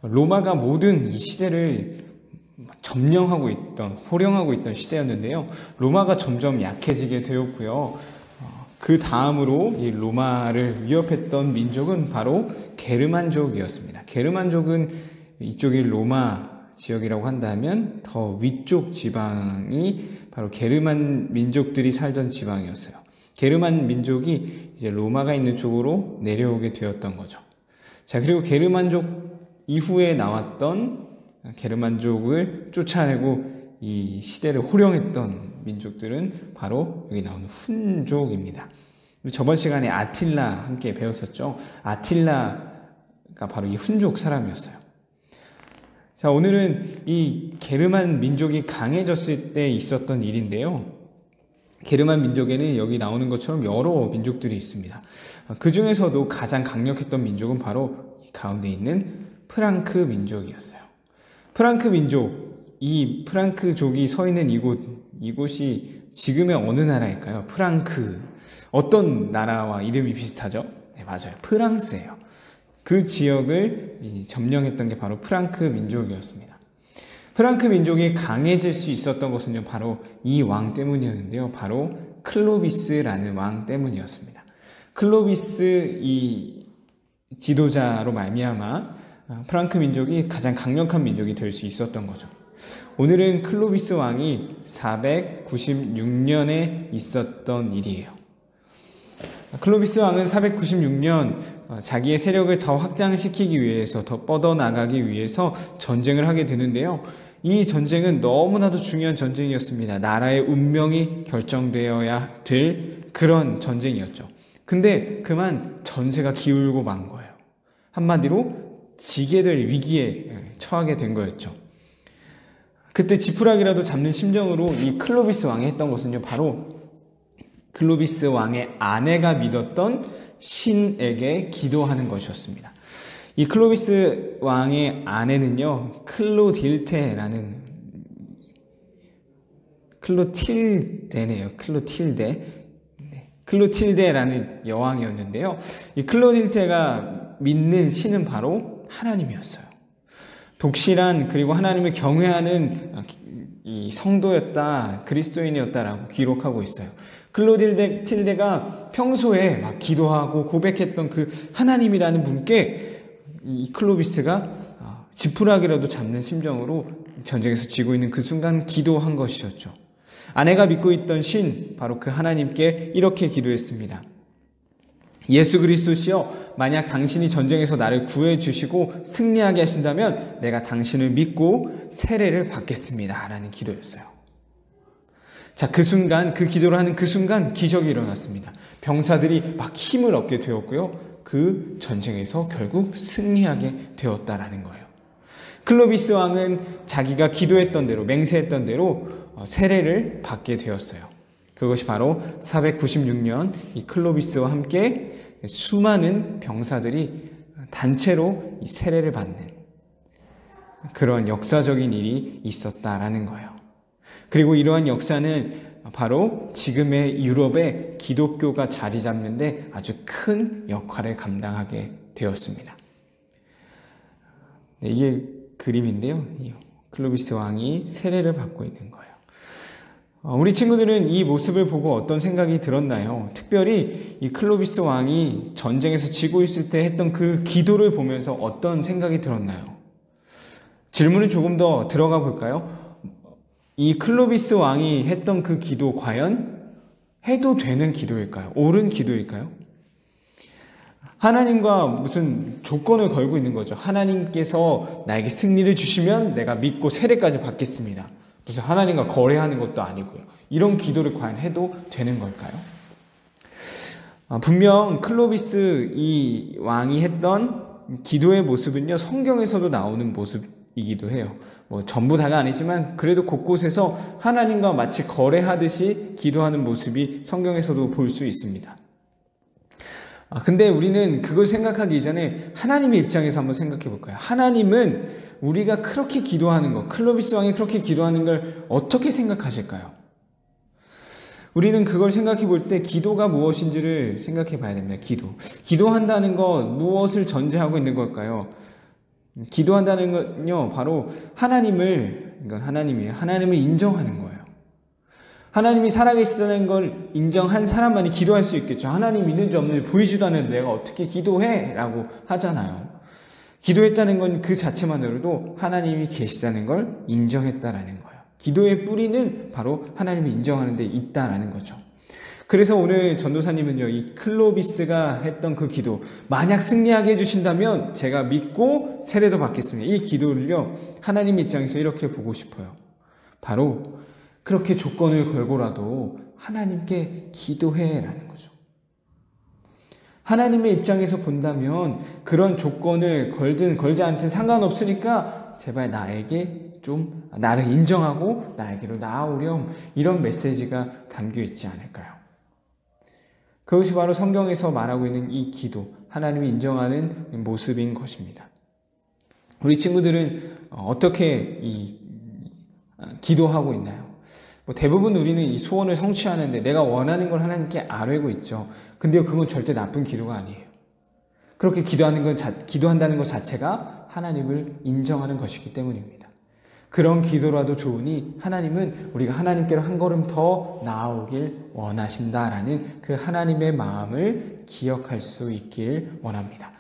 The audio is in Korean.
로마가 모든 이 시대를 점령하고 있던, 호령하고 있던 시대였는데요. 로마가 점점 약해지게 되었고요. 그 다음으로 이 로마를 위협했던 민족은 바로 게르만족이었습니다. 게르만족은 이쪽이 로마 지역이라고 한다면 더 위쪽 지방이 바로 게르만 민족들이 살던 지방이었어요. 게르만 민족이 이제 로마가 있는 쪽으로 내려오게 되었던 거죠. 자, 그리고 게르만족 이후에 나왔던 게르만족을 쫓아내고 이 시대를 호령했던 민족들은 바로 여기 나오는 훈족입니다. 저번 시간에 아틸라 함께 배웠었죠. 아틸라가 바로 이 훈족 사람이었어요. 자, 오늘은 이 게르만 민족이 강해졌을 때 있었던 일인데요. 게르만 민족에는 여기 나오는 것처럼 여러 민족들이 있습니다. 그 중에서도 가장 강력했던 민족은 바로 이 가운데 있는 프랑크 민족이었어요. 프랑크 민족, 이 프랑크족이 서 있는 이곳이 지금의 어느 나라일까요? 프랑크. 어떤 나라와 이름이 비슷하죠? 네, 맞아요. 프랑스예요. 그 지역을 점령했던 게 바로 프랑크 민족이었습니다. 프랑크 민족이 강해질 수 있었던 것은요, 바로 이 왕 때문이었는데요. 바로 클로비스라는 왕 때문이었습니다. 클로비스 이 지도자로 말미암아 프랑크 민족이 가장 강력한 민족이 될 수 있었던 거죠. 오늘은 클로비스 왕이 496년에 있었던 일이에요. 클로비스 왕은 496년 자기의 세력을 더 확장시키기 위해서, 더 뻗어나가기 위해서 전쟁을 하게 되는데요. 이 전쟁은 너무나도 중요한 전쟁이었습니다. 나라의 운명이 결정되어야 될 그런 전쟁이었죠. 근데 그만 전세가 기울고 만 거예요. 한마디로 지게 될 위기에 처하게 된 거였죠. 그때 지푸라기라도 잡는 심정으로 이 클로비스 왕이 했던 것은요, 바로 클로비스 왕의 아내가 믿었던 신에게 기도하는 것이었습니다. 이 클로비스 왕의 아내는요, 클로틸데라는 여왕이었는데요. 이 클로틸데가 믿는 신은 바로 하나님이었어요. 독실한, 그리고 하나님을 경외하는 이 성도였다, 그리스도인이었다라고 기록하고 있어요. 클로틸데가 평소에 막 기도하고 고백했던 그 하나님이라는 분께 이 클로비스가 지푸라기라도 잡는 심정으로 전쟁에서 지고 있는 그 순간 기도한 것이었죠. 아내가 믿고 있던 신, 바로 그 하나님께 이렇게 기도했습니다. 예수 그리스도시여, 만약 당신이 전쟁에서 나를 구해주시고 승리하게 하신다면 내가 당신을 믿고 세례를 받겠습니다. 라는 기도였어요. 자, 그 순간, 그 기도를 하는 그 순간 기적이 일어났습니다. 병사들이 막 힘을 얻게 되었고요. 그 전쟁에서 결국 승리하게 되었다라는 거예요. 클로비스 왕은 자기가 기도했던 대로, 맹세했던 대로 세례를 받게 되었어요. 그것이 바로 496년 이 클로비스와 함께 수많은 병사들이 단체로 이 세례를 받는 그런 역사적인 일이 있었다라는 거예요. 그리고 이러한 역사는 바로 지금의 유럽에 기독교가 자리 잡는데 아주 큰 역할을 감당하게 되었습니다. 네, 이게 그림인데요. 클로비스 왕이 세례를 받고 있는 거예요. 우리 친구들은 이 모습을 보고 어떤 생각이 들었나요? 특별히 이 클로비스 왕이 전쟁에서 지고 있을 때 했던 그 기도를 보면서 어떤 생각이 들었나요? 질문을 조금 더 들어가 볼까요? 이 클로비스 왕이 했던 그 기도 과연 해도 되는 기도일까요? 옳은 기도일까요? 하나님과 무슨 조건을 걸고 있는 거죠. 하나님께서 나에게 승리를 주시면 내가 믿고 세례까지 받겠습니다. 무슨 하나님과 거래하는 것도 아니고요. 이런 기도를 과연 해도 되는 걸까요? 분명 클로비스 이 왕이 했던 기도의 모습은요, 성경에서도 나오는 모습이기도 해요. 뭐 전부 다가 아니지만 그래도 곳곳에서 하나님과 마치 거래하듯이 기도하는 모습이 성경에서도 볼 수 있습니다. 근데 우리는 그걸 생각하기 이전에 하나님의 입장에서 한번 생각해 볼까요? 하나님은 우리가 그렇게 기도하는 것, 클로비스 왕이 그렇게 기도하는 걸 어떻게 생각하실까요? 우리는 그걸 생각해 볼 때 기도가 무엇인지를 생각해 봐야 됩니다. 기도한다는 것, 무엇을 전제하고 있는 걸까요? 기도한다는 건요, 바로 이건 하나님이에요. 하나님을 인정하는 거예요. 하나님이 살아계시다는 걸 인정한 사람만이 기도할 수 있겠죠. 하나님 있는지 없는지 보이지도 않는데 내가 어떻게 기도해? 라고 하잖아요. 기도했다는 건 그 자체만으로도 하나님이 계시다는 걸 인정했다라는 거예요. 기도의 뿌리는 바로 하나님을 인정하는 데 있다라는 거죠. 그래서 오늘 전도사님은요, 이 클로비스가 했던 그 기도, 만약 승리하게 해주신다면 제가 믿고 세례도 받겠습니다. 이 기도를요, 하나님 입장에서 이렇게 보고 싶어요. 바로 그렇게 조건을 걸고라도 하나님께 기도해라는 거죠. 하나님의 입장에서 본다면 그런 조건을 걸든 걸지 않든 상관없으니까 제발 나를 인정하고 나에게로 나아오렴, 이런 메시지가 담겨 있지 않을까요? 그것이 바로 성경에서 말하고 있는 이 기도, 하나님이 인정하는 모습인 것입니다. 우리 친구들은 어떻게 기도하고 있나요? 대부분 우리는 이 소원을 성취하는데 내가 원하는 걸 하나님께 아뢰고 있죠. 근데 그건 절대 나쁜 기도가 아니에요. 그렇게 기도한다는 것 자체가 하나님을 인정하는 것이기 때문입니다. 그런 기도라도 좋으니 하나님은 우리가 하나님께로 한 걸음 더 나아오길 원하신다라는 그 하나님의 마음을 기억할 수 있길 원합니다.